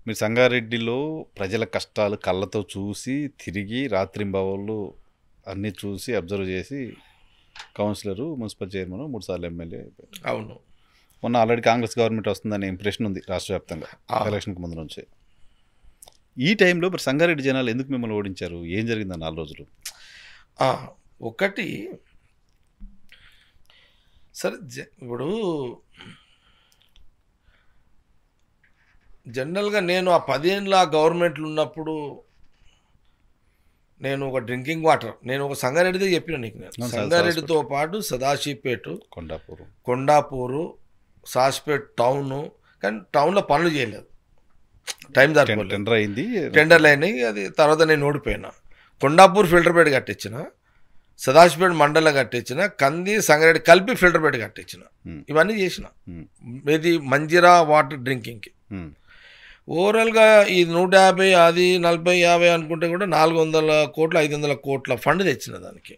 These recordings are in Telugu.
మీరు సంగారెడ్డిలో ప్రజల కష్టాలు కళ్ళతో చూసి తిరిగి రాత్రింబవళ్ళు అన్నీ చూసి అబ్జర్వ్ చేసి కౌన్సిలరు, మున్సిపల్ చైర్మన్, 3 సార్లు ఎమ్మెల్యే. అవును. మొన్న ఆల్రెడీ కాంగ్రెస్ గవర్నమెంట్ వస్తుందనే ఇంప్రెషన్ ఉంది రాష్ట్ర వ్యాప్తంగా ఎలక్షన్కి ముందు నుంచి. ఈ టైంలో మరి సంగారెడ్డి జనాలు ఎందుకు మిమ్మల్ని ఓడించారు? ఏం జరిగింది 4 రోజులు? ఒకటి సరే, ఇప్పుడు జనరల్గా నేను ఆ 10 ఏళ్ళ గవర్నమెంట్లు ఉన్నప్పుడు నేను ఒక డ్రింకింగ్ వాటర్ నేను ఒక సంగారెడ్డితో చెప్పిన నీకు. నేను సంగారెడ్డితో పాటు సదాశివపేట, కొండాపూరు, సాస్పేట్ టౌను, కానీ టౌన్లో పనులు చేయలేదు, టైం సరిపోలేదు. టెండర్లు అయినాయి, అది తర్వాత నేను ఓడిపోయినా. కొండాపూర్ ఫిల్టర్ బెడ్ కట్టించిన, సదాశివపేట మండలం కట్టించిన, కంది సంగారెడ్డి కలిపి ఫిల్టర్ బెడ్ కట్టించిన, ఇవన్నీ చేసిన. ఇది మంజీరా వాటర్ డ్రింకింగ్కి. ఓవరాల్గా ఈ 150 అది 40 50 అనుకుంటే కూడా 400 కోట్ల 500 కోట్ల ఫండ్ తెచ్చిన దానికి.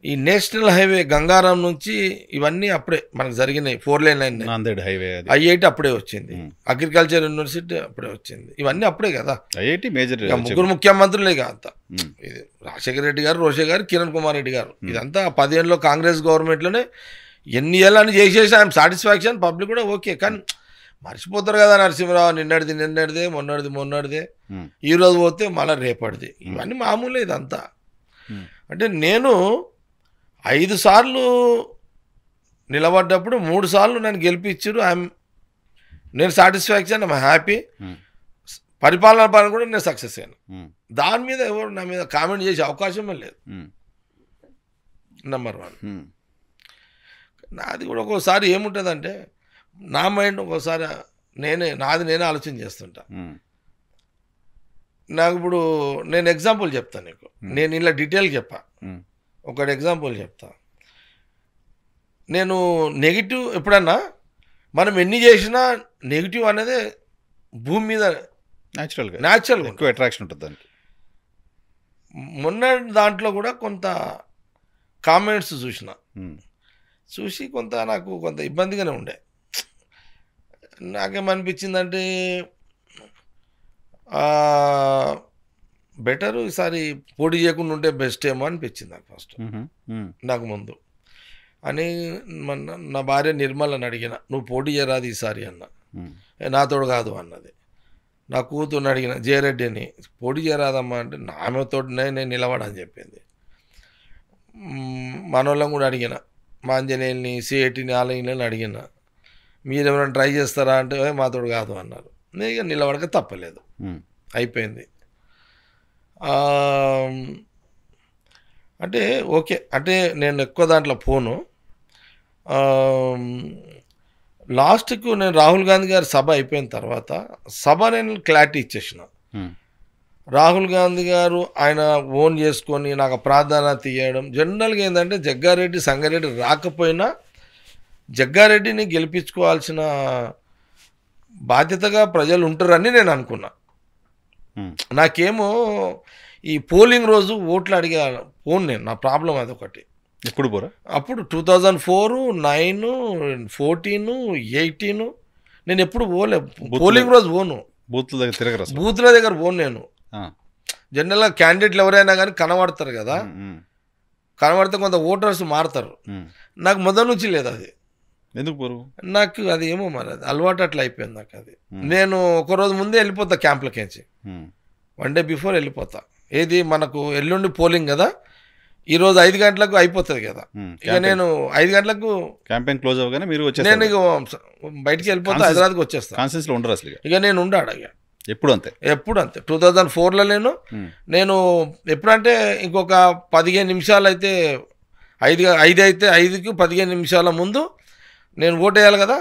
ఈ నేషనల్ హైవే గంగారాం నుంచి ఇవన్నీ అప్పుడే మనకు జరిగినాయి. 4 lane line Nanded highway IIT అప్పుడే వచ్చింది, అగ్రికల్చర్ యూనివర్సిటీ అప్పుడే వచ్చింది, ఇవన్నీ అప్పుడే కదా. ఐఐటి మేజర్ 3 ముఖ్యమంత్రులే అంతా. ఇది రాజశేఖర రెడ్డి గారు, రోషే గారు, కిరణ్ కుమార్ రెడ్డి గారు, ఇదంతా 10 ఏళ్ళలో కాంగ్రెస్ గవర్నమెంట్లోనే. ఎన్ని ఏళ్ళని చేసేసి ఐఎమ్ సాటిస్ఫాక్షన్, పబ్లిక్ కూడా ఓకే. కానీ మర్చిపోతారు కదా నరసింహరావు, నిన్నటిదే మొన్నటిదే, ఈరోజు పోతే మళ్ళీ రేపటిది, ఇవన్నీ మామూలే ఇదంతా. అంటే నేను 5 సార్లు నిలబడ్డప్పుడు 3 సార్లు నన్ను గెలిపించారు. నేను సాటిస్ఫాక్షన్, ఐఎమ్ హ్యాపీ. పరిపాలన పని కూడా నేను సక్సెస్ అయ్యాను. దాని మీద ఎవరు నా మీద కామెంట్ చేసే అవకాశమే లేదు. నెంబర్ 1. నాది కూడా ఒక్కోసారి ఏముంటుందంటే, నా మైండ్ ఒక్కోసారి నేనే ఆలోచన చేస్తుంటా. నాకు ఇప్పుడు నేను ఎగ్జాంపుల్ చెప్తాను నీకు, నేను ఇలా డీటెయిల్ చెప్పా. ఒకటి ఎగ్జాంపుల్ చెప్తా. నేను నెగిటివ్ ఎప్పుడన్నా మనం ఎన్ని చేసినా నెగిటివ్ అనేది భూమి మీద న్యాచురల్గా ఎక్కువ అట్రాక్షన్ ఉంటుంది దానికి. మొన్న దాంట్లో కూడా కొంత కామెంట్స్ చూసి నాకు కొంత ఇబ్బందిగానే ఉండే. నాకేమనిపించిందంటే బెటరు ఈసారి పోటీ చేయకుండా ఉంటే బెస్ట్ ఏమో అనిపించింది నాకు ఫస్ట్, నాకు ముందు. అని నా భార్య నిర్మలని అడిగిన, నువ్వు పోటీ చేయరాదు ఈసారి అన్న. నాతోడు కాదు అన్నది. నా కూతుర్ని అడిగిన, జయరెడ్డిని, పోటీ చేయరాదమ్మా అంటే, ఆమెతోటినే నేను నిలబడని చెప్పింది. మనోళ్ళని కూడా అడిగిన, మా ఆంజనేయుల్ని, సిఐటిని, ఆలయాలని అడిగిన, మీరు ఎవరైనా ట్రై చేస్తారా అంటే, మాతోడు కాదు అన్నారు. నేను ఇక నిలబడక తప్పలేదు, అయిపోయింది. అంటే ఓకే, అంటే నేను ఎక్కువ దాంట్లో పోను. లాస్ట్కు నేను రాహుల్ గాంధీ గారి సభ అయిపోయిన తర్వాత నేను క్లారిటీ ఇచ్చేసిన. రాహుల్ గాంధీ గారు ఆయన ఓన్ చేసుకొని నాకు ప్రాధాన్యత ఇవ్వడం. జనరల్గా ఏంటంటే జగ్గారెడ్డి సంగారెడ్డి రాకపోయినా జగ్గారెడ్డిని గెలిపించుకోవాల్సిన బాధ్యతగా ప్రజలు ఉంటారని నేను అనుకున్నా. నాకేమో ఈ పోలింగ్ రోజు ఓట్లు అడిగా పోను నేను, నా ప్రాబ్లం అదొకటి. ఎప్పుడు పోరా? అప్పుడు 2004, 9, 14, 18 నేను ఎప్పుడు పోలే. పోలింగ్ రోజు పోను, బూత్ల దగ్గర పోను నేను. జనరల్గా క్యాండిడేట్లు ఎవరైనా కానీ కనబడతారు కదా, కనబడితే కొంత ఓటర్స్ మారుతారు. నాకు మొదటి నుంచి లేదు అది. ఎందుకు పోరు? నాకు అది ఏమో మరి అది అలవాటు అట్లా అయిపోయింది నాకు. అది నేను ఒకరోజు ముందే వెళ్ళిపోతా క్యాంప్లకేంచి, 1 డే బిఫోర్ వెళ్ళిపోతా. ఏది మనకు ఎల్లుండి పోలింగ్ కదా, ఈరోజు 5 గంటలకు అయిపోతుంది కదా, ఇక నేను 5 గంటలకు క్యాంపెయిన్ క్లోజ్ అవ్వగానే మీరు నేను ఇక బయటికి వెళ్ళిపోతా, హైదరాబాద్కి వచ్చేస్తాను. ఉండరు అసలు, ఇక నేను ఉండాడు. ఇక ఎప్పుడు అంతే 2004లో నేను ఎప్పుడంటే ఇంకొక 15 నిమిషాలు అయితే 5 అయితే 5కి 15 నిమిషాల ముందు నేను ఓటు వేయాలి కదా,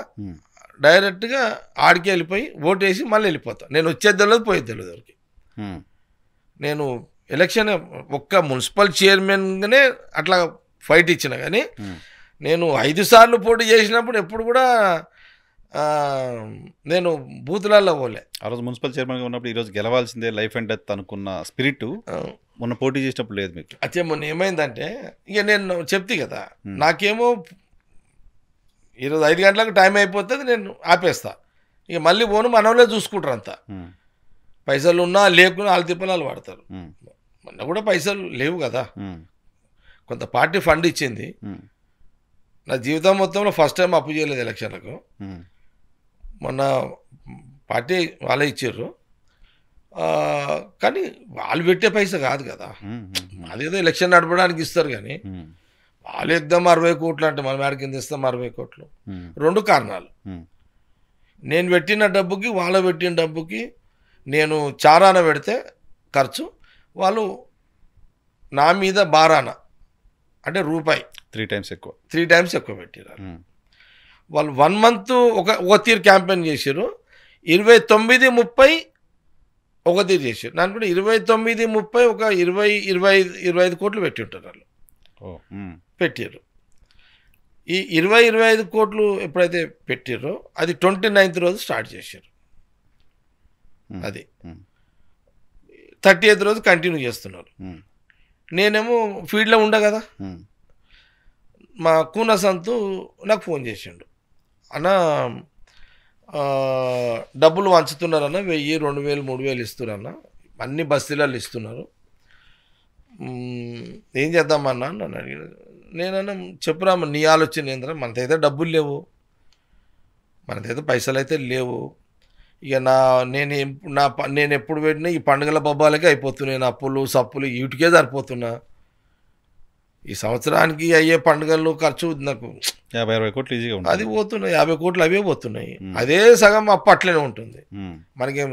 డైరెక్ట్గా ఆడికి వెళ్ళిపోయి ఓటు వేసి మళ్ళీ వెళ్ళిపోతా. నేను వచ్చేది తెలియదు, పోయేది తెలియదు ఎవరికి. నేను ఎలక్షన్ ఒక్క మున్సిపల్ చైర్మన్గానే అట్లా ఫైట్ ఇచ్చిన, కానీ నేను 5 సార్లు పోటీ చేసినప్పుడు ఎప్పుడు కూడా నేను బూతులలో పోలే. ఆ రోజు మున్సిపల్ చైర్మన్గా ఉన్నప్పుడు ఈరోజు గెలవాల్సిందే లైఫ్ అండ్ డెత్ అనుకున్న స్పిరిట్ మొన్న పోటీ చేసినప్పుడు లేదు మీకు? అచ్చే మొన్న ఏమైందంటే ఇక నేను చెప్తే కదా, నాకేమో ఈరోజు 5 గంటలకు టైం అయిపోతుంది, నేను ఆపేస్తా. ఇక మళ్ళీ పోను మనోళ్ళే చూసుకుంటారు అంతా. పైసలు ఉన్నా లేకున్నా వాళ్ళ తిప్పలాలు వాడతారు. మొన్న కూడా పైసలు లేవు కదా, కొంత పార్టీ ఫండ్ ఇచ్చింది. నా జీవితం మొత్తంలో ఫస్ట్ టైం అప్పు చేయలేదు ఎలక్షన్లకు. మొన్న పార్టీ వాళ్ళే ఇచ్చారు, కానీ వాళ్ళు పెట్టే పైసా కాదు కదా. అదేదో ఎలక్షన్ నడపడానికి ఇస్తారు, కానీ వాళ్ళు ఎగ్దాం 60 కోట్లు అంటే మనం ఎక్కడికి కింద ఇస్తాం 60 కోట్లు. 2 కారణాలు. నేను పెట్టిన డబ్బుకి వాళ్ళు పెట్టిన డబ్బుకి నేను చారాన పెడితే ఖర్చు, వాళ్ళు నా మీద బారాన అంటే రూపాయి 3 times ఎక్కువ 3 times ఎక్కువ పెట్టారు. వాళ్ళు 1 month ఒక తీరు క్యాంపెయిన్ చేశారు. 29-30 ఒక తీరు చేశారు. దాని కూడా 29-30 ఒక 20-25 కోట్లు పెట్టి ఉంటారు వాళ్ళు. పెట్టారు. ఈ 20-25 కోట్లు ఎప్పుడైతే పెట్టారో అది 29th రోజు స్టార్ట్ చేశారు. అది 30th రోజు కంటిన్యూ చేస్తున్నారు. నేనేమో ఫీల్డ్లో ఉండ కదా. మా కూన సంతు నాకు ఫోన్ చేసిండు, అన్న డబ్బులు వంచుతున్నారన్న, 1000, 2000, 3000 ఇస్తున్నారన్న, అన్ని బస్తీలలో ఇస్తున్నారు, ఏం చేద్దామన్నా నన్ను అడిగాడు. నేనన్నా చెప్పురా నీ ఆలోచన ఏంద్రా, మనదైతే డబ్బులు లేవు, మనదైతే పైసలు అయితే లేవు. ఇక నేను ఎప్పుడు పెట్టినా ఈ పండుగల బొబ్బాలకే అయిపోతున్నాయి, నా అప్పులు సప్పులు వీటికే సరిపోతున్నా. ఈ సంవత్సరానికి అయ్యే పండుగలు ఖర్చు నాకు 50-60 కోట్లు ఈజీగా అది పోతున్నాయి, 50 కోట్లు అవే పోతున్నాయి. అదే సగం అప్పు అట్లనే ఉంటుంది. మనకేం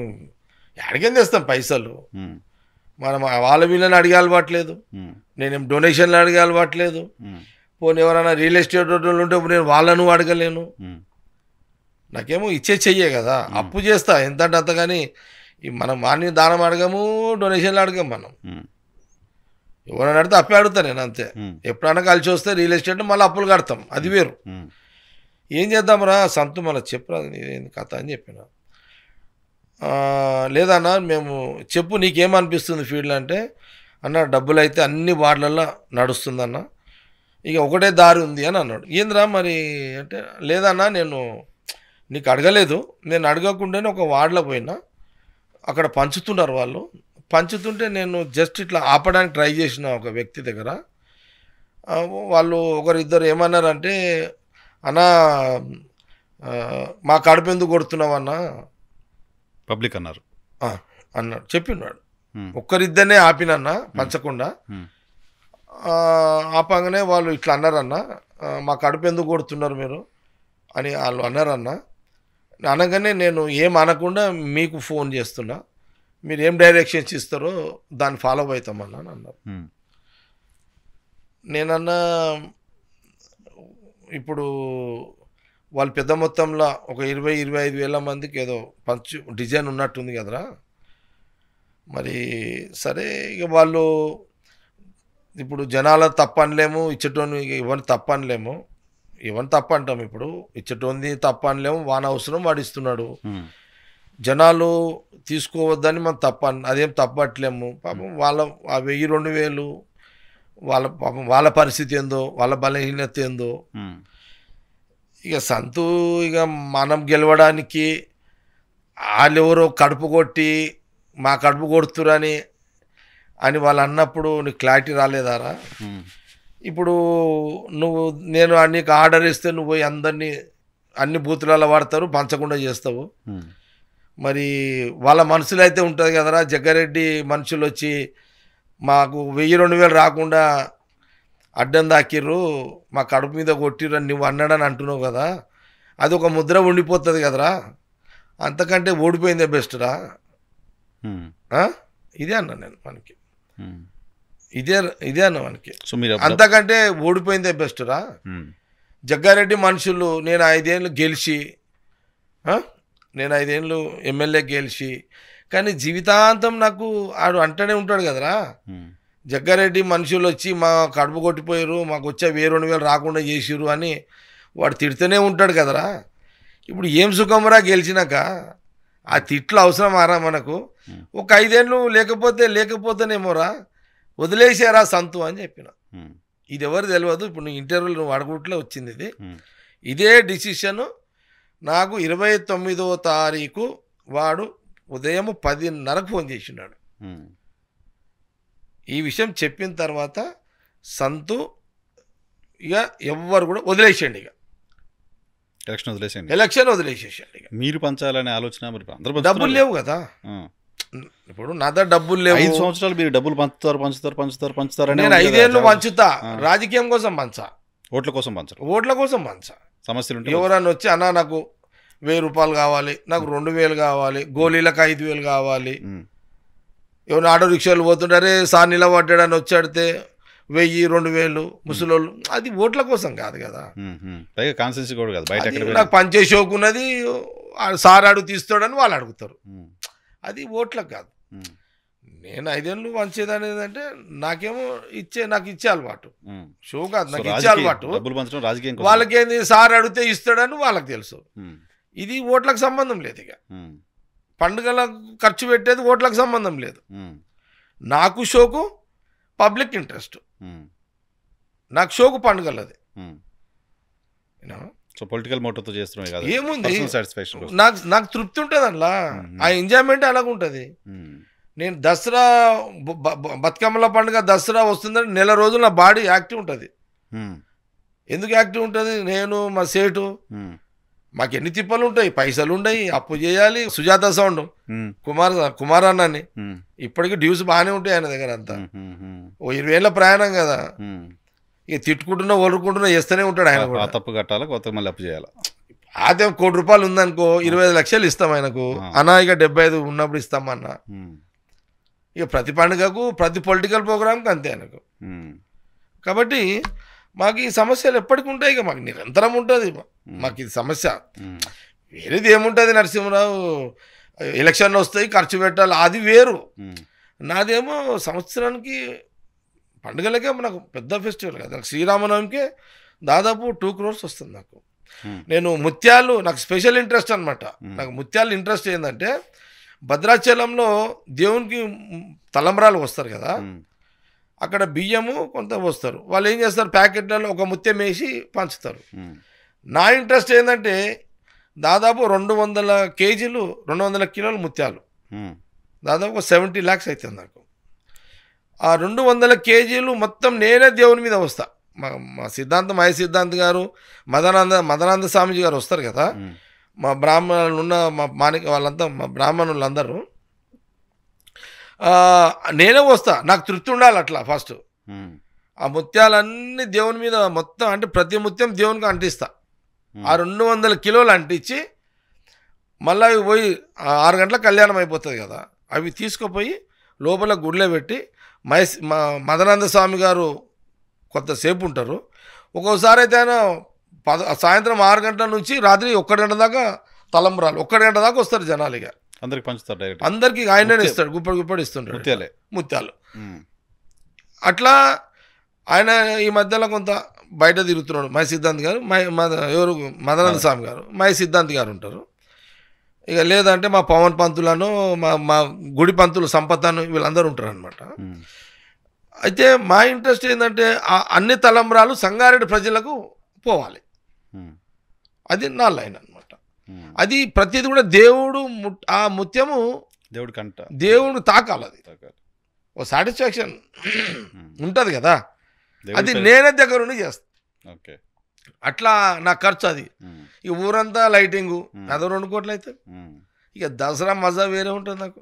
ఎక్కడికేం తెస్తాం పైసలు, మనం వాళ్ళ వీళ్ళని అడిగే అలవాట్లేదు, నేనేం డొనేషన్లు అడిగే అలవాట్లేదు. పోనీ ఎవరైనా రియల్ ఎస్టేట్ వాళ్ళు ఉంటే నేను వాళ్ళను అడగలేను, నాకేమో ఇచ్చే చెయ్యే కదా. అప్పు చేస్తా ఎంతంటే అంత, కానీ మనం వాడిని దానం అడగము, డొనేషన్లు అడగం. మనం ఎవరైనా అడిగితే అప్పే అడుగుతా నేను, అంతే. ఎప్పుడైనా కలిసి వస్తే రియల్ ఎస్టేట్ మళ్ళీ అప్పులు కడతాం, అది వేరు. ఏం చేద్దాంరా సంతు మళ్ళీ చెప్పురా ఏంది కథ అని చెప్పిన. లేదన్నా మేము చెప్పు నీకేమనిపిస్తుంది ఫీల్డ్ అంటే, అన్న డబ్బులు అయితే అన్ని వార్డులలో నడుస్తుందన్న, ఇక ఒకటే దారి ఉంది అని అన్నాడు. ఏంద్రా మరి అంటే, లేదన్నా నేను నీకు అడగలేదు, నేను అడగకుండానే ఒక వార్డులో పోయినా, అక్కడ పంచుతున్నారు వాళ్ళు, పంచుతుంటే నేను జస్ట్ ఇట్లా ఆపడానికి ట్రై చేసిన ఒక వ్యక్తి దగ్గర. వాళ్ళు ఒకరిద్దరు ఏమన్నారంటే, అన్నా మా కడుపు ఎందుకు కొడుతున్నావన్నా పబ్లిక్ అన్నారు అన్నాడు, చెప్పినాడు. ఒక్కరిద్దరినే ఆపినన్నా పంచకుండా. ఆపంగానే వాళ్ళు ఇట్లా అన్నారన్న, మా కడుపు ఎందుకు కొడుతున్నారు మీరు అని వాళ్ళు అన్నారన్న. అనగానే నేను ఏం అనకుండా మీకు ఫోన్ చేస్తున్నా, మీరు ఏం డైరెక్షన్స్ ఇస్తారో దాన్ని ఫాలో అవుతామన్నా అని అన్నారు. నేనన్నా ఇప్పుడు వాళ్ళు పెద్ద మొత్తంలో ఒక 20-25 వేల మందికి ఏదో డిజైన్ ఉన్నట్టుంది కదరా, మరి సరే ఇక వాళ్ళు ఇప్పుడు జనాల తప్పనలేము, ఇచ్చటోని ఎవరిని తప్పనలేము, ఎవరిని తప్ప అంటాం. ఇప్పుడు ఇచ్చటోంది తప్ప అనలేము, వాన అవసరం వాడు ఇస్తున్నాడు, జనాలు తీసుకోవద్దని మనం అదేం తప్పట్లేము. పాపం వాళ్ళ 1000-2000 వాళ్ళ పాపం వాళ్ళ పరిస్థితి ఏందో, వాళ్ళ బలహీనత ఏందో. ఇక సంతు ఇక మనం గెలవడానికి వాళ్ళెవరో కడుపు కొట్టి మా కడుపు కొడుతురని అని వాళ్ళు అన్నప్పుడు నీకు క్లారిటీ రాలేదారా? ఇప్పుడు నేను నీకు ఆర్డర్ ఇస్తే నువ్వు పోయి అందరినీ అన్ని బూతులలో వాడతారు, పంచకుండా చేస్తావు. మరి వాళ్ళ మనుషులు అయితే ఉంటుంది కదరా, జగ్గారెడ్డి మనుషులు వచ్చి మాకు 1000-2000 రాకుండా అడ్డం దాకిర్రు, మా కడుపు మీద కొట్టిర్రు అని నువ్వు అన్నాడని అంటున్నావు కదా, అది ఒక ముద్ర ఉండిపోతుంది కదరా, అంతకంటే ఓడిపోయిందే బెస్ట్రా. ఇదే అన్నా నేను మనకి, ఇదే అన్న మనకి, అంతకంటే ఓడిపోయిందే బెస్ట్రా. జగ్గారెడ్డి మనుషులు నేను 5 ఏళ్ళు గెలిచి, నేను 5 ఏళ్ళు ఎమ్మెల్యే గెలిచి, కానీ జీవితాంతం నాకు ఆడు అంటూనే ఉంటాడు కదరా, జగ్గారెడ్డి మనుషులు వచ్చి మా కడుపు కొట్టిపోయారు, మాకు వచ్చే 1000-2000 రాకుండా చేసిరు అని వాడు తిడుతూనే ఉంటాడు కదరా. ఇప్పుడు ఏం సుఖంరా గెలిచినాక, ఆ తిట్లు అవసరమారా మనకు? ఒక 5 ఏళ్ళు లేకపోతేనేమోరా వదిలేసారా సంతు అని చెప్పిన. ఇది ఎవరు తెలియదు, ఇప్పుడు నువ్వు ఇంటర్వ్యూలో నువ్వు అడగట్లో వచ్చింది ఇది. ఇదే డిసిషన్ నాకు 29వ తారీఖు వాడు ఉదయం 10:30కు ఫోన్ చేసినాడు. ఈ విషయం చెప్పిన తర్వాత సంతు ఇక ఎవ్వరు కూడా వదిలేసేయండి, ఇక ఎలక్షన్ వదిలేసేసాడు. ఇక మీరు పంచాలనే ఆలోచన మరి అందరూ డబ్బులు లేవు కదా, ఇప్పుడు నా దగ్గర డబ్బులు లేవు. 5 సంవత్సరాలు మీరు డబ్బులు పంచుతారు. నేను 5 ఏళ్ళు పంచుతా, రాజకీయం కోసం పంచా, ఓట్ల కోసం పంచా. సమస్యలు ఎవరన్నా వచ్చి అన్న నాకు 1000 రూపాయలు కావాలి, నాకు 2000 కావాలి, గోళీలకు 5000 కావాలి, ఎవరైనా ఆటో రిక్షాలు పోతుంటారే సార్ నిలబడ్డాడని వచ్చి అడితే 1000-2000 ముసలోళ్ళు, అది ఓట్ల కోసం కాదు కదా. నాకు పనిచేసే షోకున్నది, సార్ అడుగు తీస్తాడని వాళ్ళు అడుగుతారు, అది ఓట్లకు కాదు. నేను 5 ఏళ్ళు పంచేదనేది అంటే నాకేమో నాకు ఇచ్చే అలవాటు, షో కాదు, నాకు ఇచ్చే అలవాటు. వాళ్ళకేంది సార్ అడిగితే ఇస్తాడని వాళ్ళకి తెలుసు, ఇది ఓట్లకు సంబంధం లేదు. ఇక పండుగలకు ఖర్చు పెట్టేది ఓట్లకు సంబంధం లేదు. నాకు షోకు పబ్లిక్ ఇంట్రెస్ట్, నాకు షోకు పండుగలది. పొలిటికల్ మోటివ్తో చేస్తున్నాం, ఏముంది నాకు తృప్తి ఉంటుంది అందులో, ఆ ఎంజాయ్మెంట్ అలాగుంటుంది. నేను దసరా బతుకమ్మల పండుగ దసరా వస్తుందని నెల రోజులు నా బాడీ యాక్టివ్ ఉంటుంది. ఎందుకు యాక్టివ్ ఉంటుంది? నేను మా సేటు మాకు ఎన్ని తిప్పలు ఉంటాయి, పైసలు ఉన్నాయి, అప్పు చేయాలి. సుజాత సౌండ్ కుమార్ అన్నని ఇప్పటికీ డ్యూస్ బాగానే ఉంటాయి ఆయన దగ్గర, అంతా ఓ 20 ఏళ్ళ ప్రయాణం కదా. ఇక తిట్టుకుంటున్నా ఒరుకుంటున్నా చేస్తూనే ఉంటాడు ఆయన కూడా. తప్పు కట్టాలి, కొత్త మళ్ళీ అప్పు చేయాలి. అదే 1 కోటి రూపాయలు ఉందనుకో 25 లక్షలు ఇస్తాం ఆయనకు, అన్నా ఇక 75 ఉన్నప్పుడు ఇస్తామన్నా. ఇక ప్రతి పండుగకు ప్రతి పొలిటికల్ ప్రోగ్రామ్కి అంతే ఆయనకు. కాబట్టి మాకు ఈ సమస్యలు ఎప్పటికి ఉంటాయి, ఇక మాకు నిరంతరం ఉంటుంది మాకు ఇది సమస్య. వేరేది ఏముంటుంది నరసింహరావు, ఎలక్షన్లు వస్తాయి ఖర్చు పెట్టాలి, అది వేరు. నాదేమో సంవత్సరానికి పండుగలకే నాకు పెద్ద ఫెస్టివల్ కదా, శ్రీరామనవమికే దాదాపు 2 crores వస్తుంది నాకు. నేను ముత్యాలు నాకు స్పెషల్ ఇంట్రెస్ట్ అనమాట. నాకు ముత్యాలు ఇంట్రెస్ట్ ఏంటంటే భద్రాచలంలో దేవునికి తలంబ్రాలు వస్తారు కదా, అక్కడ బియ్యము కొంత వస్తారు, వాళ్ళు ఏం చేస్తారు ప్యాకెట్లలో ఒక ముత్యం వేసి పంచుతారు. నా ఇంట్రెస్ట్ ఏంటంటే దాదాపు 200 కేజీలు 200 కిలోల ముత్యాలు, దాదాపు 70 lakhs అవుతుంది నాకు. ఆ 200 కేజీలు మొత్తం నేనే దేవుని మీద వస్తా. మా సిద్ధాంతం మహేష్ సిద్ధాంత్ గారు, మదనానంద స్వామిజీ గారు వస్తారు కదా, మా బ్రాహ్మణులు ఉన్న మా మానిక వాళ్ళంతా మా బ్రాహ్మణులు అందరూ నేనే వస్తా. నాకు తృప్తి ఉండాలి అట్లా. ఫస్ట్ ఆ ముత్యాలన్నీ దేవుని మీద మొత్తం, అంటే ప్రతి ముత్యం దేవునికి అంటిస్తా. ఆ 200 కిలోలు అంటించి మళ్ళీ అవి పోయి 6 గంటలకు కళ్యాణం అయిపోతుంది కదా, అవి తీసుకుపోయి లోపల గుడిలో పెట్టి మదనానంద స్వామి గారు కొంతసేపు ఉంటారు. ఒక్కోసారి అయితే ఆయన సాయంత్రం 6 గంటల నుంచి రాత్రి 1 గంట దాకా తలంబ్రాలు, 1 గంట దాకా వస్తారు జనాలు. ఇక అందరికి పంచుతారు, అందరికి ఆయననే ఇస్తాడు, గుప్పడి ఇస్తుంటాడు ముత్యాలు. అట్లా ఆయన ఈ మధ్యలో కొంత బయట తిరుగుతున్నాడు మహేష్ సిద్ధాంత్ గారు, ఎవరు మదనానంద స్వామి గారు, మహేష్ సిద్ధాంత్ గారు ఉంటారు. ఇక లేదంటే మా పవన్ పంతులను మా గుడి పంతులు సంపత్తాను వీళ్ళందరూ ఉంటారు అనమాట. అయితే మా ఇంట్రెస్ట్ ఏంటంటే అన్ని తలంబ్రాలు సంగారెడ్డి ప్రజలకు పోవాలి, అది నా లైన్ అనమాట. అది ప్రతిది కూడా దేవుడు ఆ ముత్యము దేవుడు తాకాలి, అది ఓ సాటిస్ఫాక్షన్ ఉంటుంది కదా, అది నేనే దగ్గరుండి చేస్తాను. అట్లా నా ఖర్చు అది. ఇక ఊరంతా లైటింగు అదో 2 కోట్లు అవుతుంది. ఇక దసరా మజా వేరే ఉంటుంది నాకు.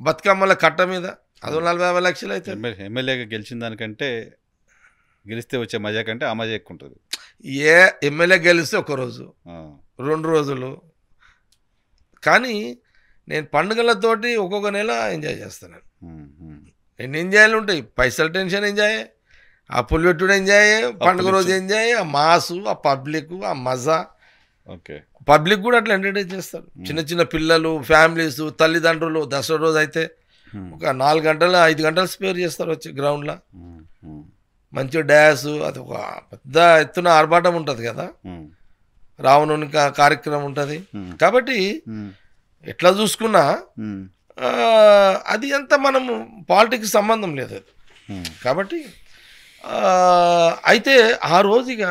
బతుకమ్మల కట్ట మీద అదో 40-50 లక్షలు అవుతుంది. ఎమ్మెల్యేగా గెలిచిన దానికంటే గెలిస్తే వచ్చే మజా కంటే ఆ మజా ఎక్కువ ఉంటుంది. ఎమ్మెల్యే గెలిస్తే 1 రోజు 2 రోజులు, కానీ నేను పండుగలతోటి ఒక్కొక్క నెల ఎంజాయ్ చేస్తాను. ఎన్ని ఎంజాయ్లు ఉంటాయి, పైసలు టెన్షన్ ఎంజాయ్, ఆ పులివెట్టుడు ఎంజాయ్, పండుగ రోజు ఎంజాయ్, ఆ మాసు, ఆ పబ్లిక్, ఆ మజా. పబ్లిక్ కూడా అట్లా ఎంటర్టైన్ చేస్తారు, చిన్న చిన్న పిల్లలు, ఫ్యామిలీస్, తల్లిదండ్రులు. దసరా రోజు అయితే ఒక 4 గంటలు 5 గంటలు స్పేర్ చేస్తారు వచ్చి గ్రౌండ్లో. మంచి డ్యాన్స్, అది ఒక పెద్ద ఎత్తున ఆర్భాటం ఉంటుంది కదా, రావణుని కార్యక్రమం ఉంటుంది. కాబట్టి ఎట్లా చూసుకున్నా అది అంత మనము పాలిటిక్స్ సంబంధం లేదు అది. కాబట్టి అయితే ఆ రోజు ఇక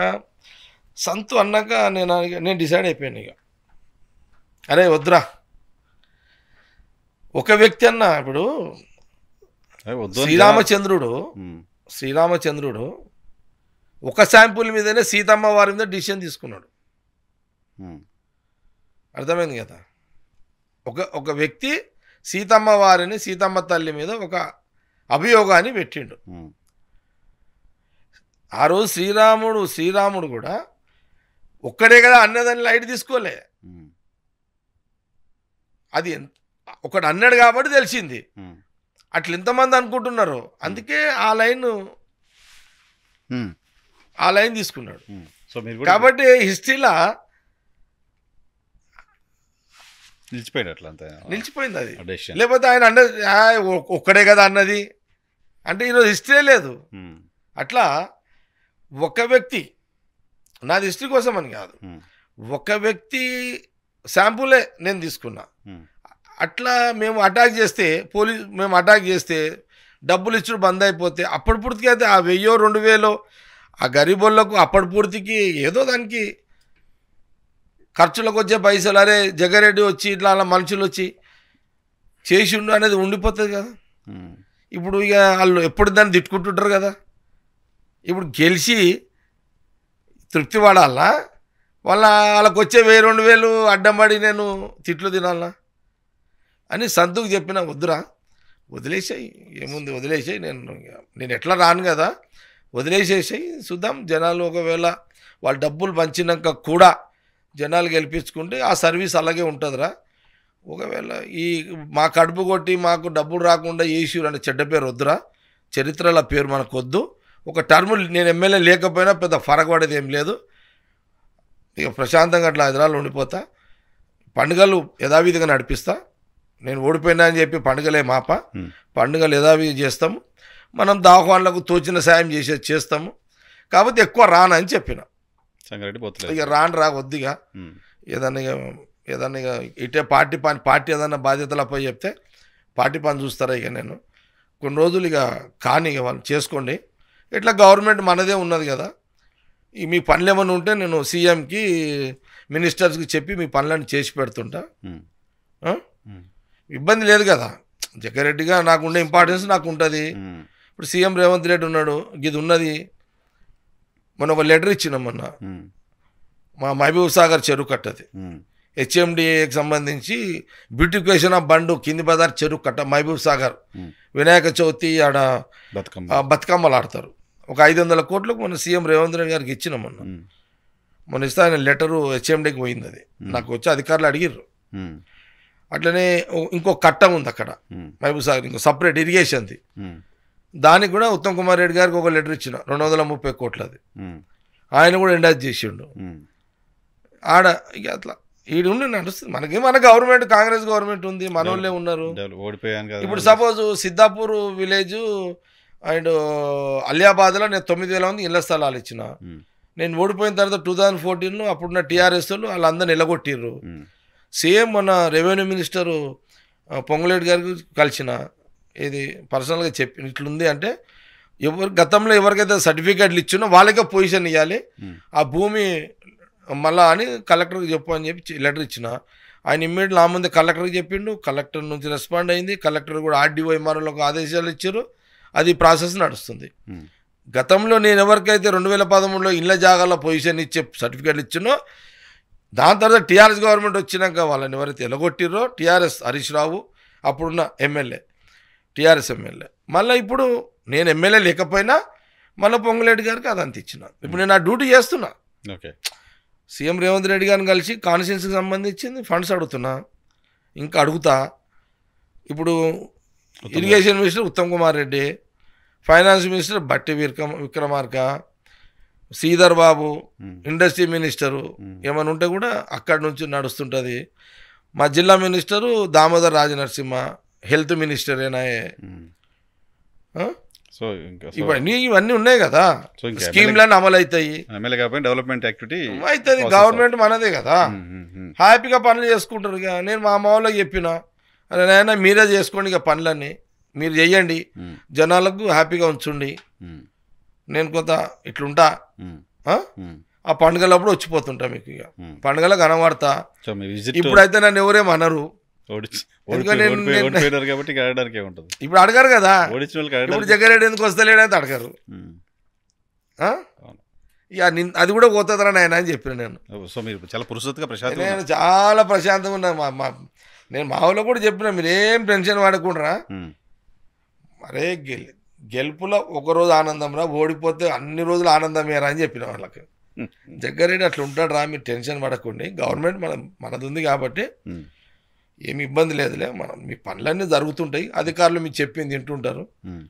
సంతు అన్నాక నేను డిసైడ్ అయిపోయాను, ఇక అరే వద్దురా, ఒక వ్యక్తి అన్న ఇప్పుడు శ్రీరామచంద్రుడు ఒక శాంపుల్ మీదనే సీతమ్మ వారి మీద డిసిషన్ తీసుకున్నాడు. అర్థమైంది కదా. ఒక వ్యక్తి సీతమ్మ తల్లి మీద ఒక అభియోగాన్ని పెట్టిండు. ఆ రోజు శ్రీరాముడు కూడా ఒక్కడే కదా అన్నదాన్ని లైట్ తీసుకోలే. అది ఒకడు అన్నాడు కాబట్టి తెలిసింది. అట్లా ఎంతమంది అనుకుంటున్నారు. అందుకే ఆ లైన్ తీసుకున్నాడు. కాబట్టి హిస్టరీలా నిలిచిపోయింది అది. లేకపోతే ఆయన ఒక్కడే కదా అన్నది అంటే ఈరోజు హిస్టరీ లేదు. అట్లా ఒక వ్యక్తి, నాది హిస్టరీ కోసం అని కాదు, ఒక వ్యక్తి శాంపులే నేను తీసుకున్నా. అట్లా మేము అటాక్ చేస్తే డబ్బులు ఇచ్చుడు బంద్ అయిపోతే అప్పటి పూర్తికి అయితే ఆ 1000-2000 ఆ గరీబోళ్ళకు అప్పటి పూర్తికి ఏదో దానికి ఖర్చులకు వచ్చే పైసలు, అరే జగ్గారెడ్డి వచ్చి ఇట్లా అలా మనుషులు వచ్చి చేసిండు అనేది ఉండిపోతుంది కదా. ఇప్పుడు ఇక వాళ్ళు ఎప్పుడు దాన్ని తిట్టుకుంటుంటారు కదా. ఇప్పుడు గెలిచి తృప్తి పడాలా, వాళ్ళకి వచ్చే 1000-2000 అడ్డంపడి నేను తిట్లు తినాలా అని సంతుకు చెప్పిన, వద్దురా వదిలేసాయి, ఏముంది వదిలేసాయి, నేను ఎట్లా రాను కదా, వదిలేసేసాయి చూద్దాం. జనాలు ఒకవేళ వాళ్ళ డబ్బులు పంచినాక కూడా జనాలు గెలిపించుకుంటే ఆ సర్వీస్ అలాగే ఉంటుందిరా. ఒకవేళ మా కడుపు కొట్టి మాకు డబ్బులు రాకుండా చేసిరు అనే చెడ్డ పేరు వద్దురా, చరిత్రల పేరు మనకు వద్దు. ఒక టర్మ్ నేను ఎమ్మెల్యే లేకపోయినా పెద్ద ఫరక పడేది ఏం లేదు. ఇక ప్రశాంతంగా అట్లా హైదరాబాద్లో ఉండిపోతా, పండుగలు యథావిధిగా నడిపిస్తా. నేను ఓడిపోయినా అని చెప్పి పండుగలే మాప, పండుగలు యథావిధి చేస్తాము. మనం దాహవాన్లకు తోచిన సాయం చేస్తాము. కాబట్టి ఎక్కువ రానని చెప్పిన. ఇక రా వద్దిగా ఏదన్నా ఇటే పార్టీ ఏదన్నా బాధ్యతలపై చెప్తే పార్టీ పని చూస్తారా. ఇక నేను కొన్ని రోజులు ఇక కానీ ఇక వాళ్ళు చేసుకోండి. ఇట్లా గవర్నమెంట్ మనదే ఉన్నది కదా, మీ పనులు ఏమైనా ఉంటే నేను సీఎంకి మినిస్టర్స్కి చెప్పి మీ పనులను చేసి పెడుతుంటా, ఇబ్బంది లేదు కదా. జగ్గారెడ్డిగా నాకు ఉండే ఇంపార్టెన్స్ నాకు ఉంటుంది. ఇప్పుడు సీఎం రేవంత్ రెడ్డి ఉన్నాడు, ఇది ఉన్నది. మొన్న ఒక లెటర్ ఇచ్చినాం మొన్న, మా మహబూబ్ సాగర్ చెరువు కట్టది హెచ్ఎండిఏకి సంబంధించి బ్యూటిఫికేషన్ ఆఫ్ బండు కింది బజార్ చెరువు కట్ట మహబూబ్ సాగర్. వినాయక చవితి ఆడ బతుకమ్మలు ఆడతారు. ఒక 500 కోట్లకు మన సీఎం రేవంత్ రెడ్డి గారికి ఇచ్చినాం మొన్న ఇస్తే ఆయన లెటరు హెచ్ఎండికి పోయింది. అది నాకు వచ్చి అధికారులు అడిగిర్రు. అట్లనే ఇంకో కట్ట ఉంది అక్కడ మహబూబ్ సాగర్, ఇంకో సపరేట్ ఇరిగేషన్ది. దానికి కూడా ఉత్తమ్ కుమార్ రెడ్డి గారికి ఒక లెటర్ ఇచ్చిన 230 కోట్లది. ఆయన కూడా ఎండాజ్ చేసిండు ఆడ. ఇక అట్లా ఈడుండి నడుస్తుంది. మన గవర్నమెంట్ కాంగ్రెస్ గవర్నమెంట్ ఉంది, మన వాళ్ళే ఉన్నారు. ఇప్పుడు సపోజ్ సిద్ధాపూర్ విలేజ్ అండ్ అలియాబాద్లో నేను 9,000 మంది ఇళ్ల స్థలాలు ఇచ్చిన. నేను ఓడిపోయిన తర్వాత 2014లో అప్పుడున్న టీఆర్ఎస్ వాళ్ళు వాళ్ళందరూ నిలగొట్టిర్రు. సేమ్ మన రెవెన్యూ మినిస్టరు పొంగులేటి గారికి కలిసిన, ఇది పర్సనల్గా చెప్పి ఇట్లుంది అంటే గతంలో ఎవరికైతే సర్టిఫికేట్లు ఇచ్చినో వాళ్ళకే పొజిషన్ ఇవ్వాలి, ఆ భూమి మళ్ళా అని కలెక్టర్కి చెప్పు అని చెప్పి లెటర్ ఇచ్చిన. ఆయన ఇమ్మీడియట్ నా ముందే కలెక్టర్కి చెప్పిండు. కలెక్టర్ నుంచి రెస్పాండ్ అయింది. కలెక్టర్ కూడా ఆర్డీఓ ఎంఆర్ఓలకు ఆదేశాలు ఇచ్చారు. అది ప్రాసెస్ నడుస్తుంది. గతంలో నేను ఎవరికైతే 2013లో ఇళ్ళ జాగాలో పొజిషన్ ఇచ్చే సర్టిఫికేట్లు ఇచ్చినో, దాని తర్వాత టీఆర్ఎస్ గవర్నమెంట్ వచ్చినాక వాళ్ళని ఎవరైతే ఎలగొట్టిరో టీఆర్ఎస్ హరీష్ రావు అప్పుడున్న ఎమ్మెల్యే, టీఆర్ఎస్ ఎమ్మెల్యే, మళ్ళీ ఇప్పుడు నేను ఎమ్మెల్యే లేకపోయినా మళ్ళీ పొంగులేటి గారికి అదంత ఇచ్చిన. ఇప్పుడు నేను ఆ డ్యూటీ చేస్తున్నా. సీఎం రేవంత్ రెడ్డి గారిని కలిసి కాన్స్టిట్యున్సీకి సంబంధించింది ఫండ్స్ అడుగుతున్నా, ఇంకా అడుగుతా. ఇప్పుడు irrigation minister Uttam Kumar Reddy, finance minister Bhatti Vikramarka, Sridhar Babu, industry minister ఏమైనా ఉంటే కూడా అక్కడి నుంచి నడుస్తుంటుంది. మా జిల్లా minister Damodar Rajanarasimha, health minister ఏనాయే. ఇవన్నీ ఉన్నాయి కదా, స్కీమ్లన్నీ అమలు అవుతాయి. డెవలప్మెంట్ యాక్టివిటీ అవుతుంది. గవర్నమెంట్ మనదే కదా, హ్యాపీగా పనులు చేసుకుంటారు. ఇక నేను మా అమ్మ వాళ్ళకి చెప్పిన, అరే నాయన మీరే చేసుకోండి, ఇక పనులన్నీ మీరు చెయ్యండి, జనాలకు హ్యాపీగా ఉంచండి, నేను కొంత ఇట్లుంటా ఆ పండుగలప్పుడు వచ్చిపోతుంటా మీకు ఇక ఉమ్. పండుగలో కనబడతా. సో మీ విజిట్ ఇప్పుడైతే నన్ను ఎవరేమన్నారు, ఓడిపోయినారు కాబట్టి ఇక ఆడడానికి ఏముంటుంది, ఇప్పుడు అడగారు కదా. ఓడించిన వాళ్ళకి ఇప్పుడు ఆడడానికి. జగ్గారెడ్డి ఎందుకు వస్తలేడని అడగారు. ఉమ్. ఆ? అవును. ఇక అది కూడా పోతుందిరా నాయన అని చెప్పిన నేను. సో మీరు చాలా పురుషత్తుగా ప్రశాంతంగా నేను చాలా ప్రశాంతంగా ఉన్నా. నేను మా ఊళ్ళో కూడా చెప్పిన, మీరేం టెన్షన్ పడకుండా. ఉమ్. మరే గెలుపులో ఒకరోజు ఆనందం రా, ఓడిపోతే అన్ని రోజులు ఆనందమేరా అని చెప్పిన వాళ్ళకి. ఉమ్. జగ్గారెడ్డి అట్లా ఉంటాడు రా, మీరు టెన్షన్ పడకండి, గవర్నమెంట్ మనది ఉంది కాబట్టి ఉమ్. ఏమి ఇబ్బంది లేదులే, మీ పనులన్నీ జరుగుతుంటాయి, అధికారులు మీకు చెప్పింది వింటుంటారు, ఉమ్.